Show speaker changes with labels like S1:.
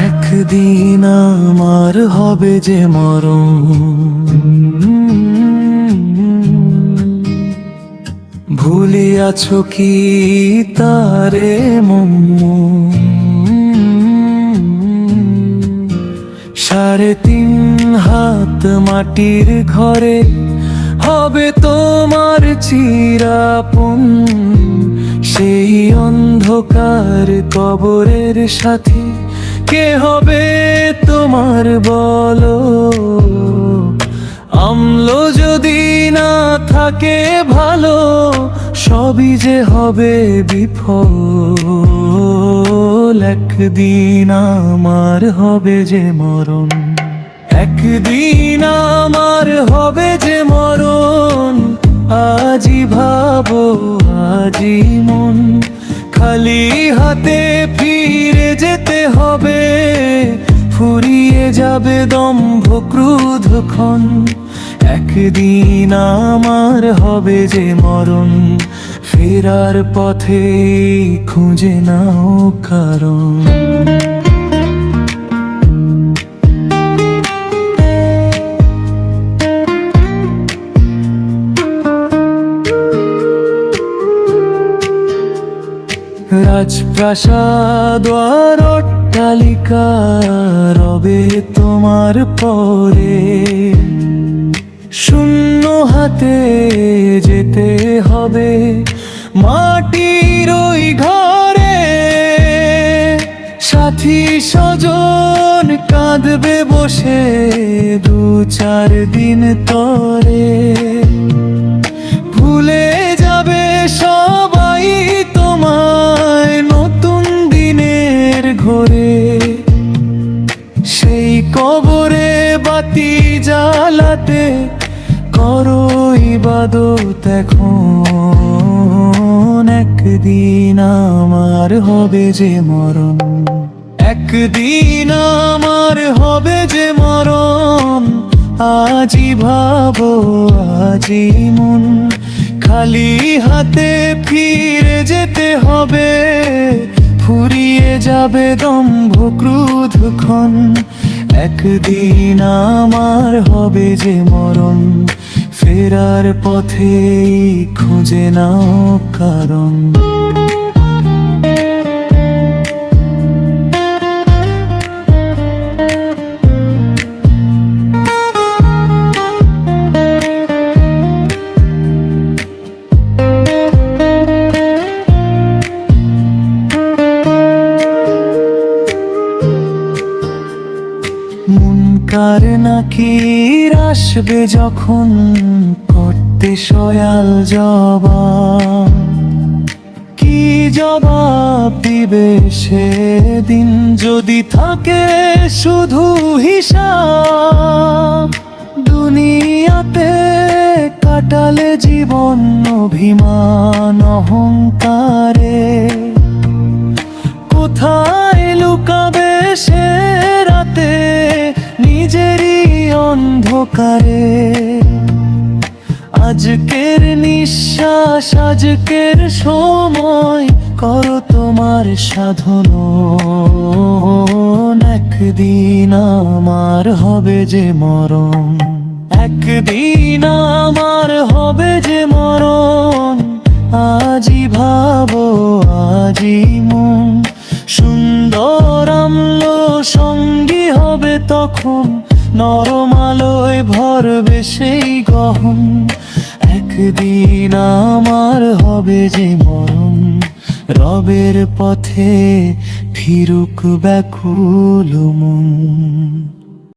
S1: একদিন আমার হবে যে মরণ, ভুলিয়াছ কি তারে মম? 3.5 হাত মাটির ঘরে হবে তোমার চিরাপন। সেই অন্ধকার কবরের সাথী কে হবে তোমার বলো? আমল যদি না থাকে ভালো, সবই যে হবে বিফল। একদিন আমার হবে যে মরণ, একদিন আমার হবে যে মরণ। আজই ভাবো আজই মন, খালি হাতে ফিরে যেতে হবে। ফুরিয়ে যাবে দম্ভ ক্রোধ ক্ষণ, একদিন আমার হবে যে মরণ। ফেরার পথে খুঁজে নাও কারণ। রাজপ্রাসাদ আর অট্টালিকা রবে তোমার পরে, শূন্য হাতে যেতে হবে মাটির ওই ঘরে। সাথী স্বজন কাঁদবে বসে 2-4 দিন তরে। ভুলে যাবে সবাই তোমায় নতুন দিনের ঘরে। সেই কবরে বাতি জ্বালাতে করো ইবাদত এখন। একদিন আমার হবে যে মরণ, একদিন আমার হবে যে মরণ। আজই ভাবো আজই মন, খালি হাতে ফিরে যেতে হবে। ফুরিয়ে যাবে দম্ভ ক্রোধ ক্ষণ, একদিন আমার হবে যে মরণ। ফেরার পথে খুঁজে নাও কারণ। মুনকার নাকির আসবে যখন করতে সয়াল জবাব, কি জবাব দিবে সেদিন যদি থাকে শুধু হিসাব? দুনিয়াতে কাটালে জীবন অভিমান অহংকারে, কোথায় লুকাবে সে রাতে নিজেরই অন্ধকারে? আজকের নিঃশ্বাস আজকের সময় করো তোমার সাধন। একদিন আমার হবে যে মরণ, একদিন আমার হবে যে মরণ। আজই ভাবো আজই মন, সুন্দর আমল সঙ্গী হবে তখন। নরম আলোয় ভরবে সেই গহন, একদিন আমার হবে যে মরণ। রবের পথে ফিরুক ব্যাকুল মন।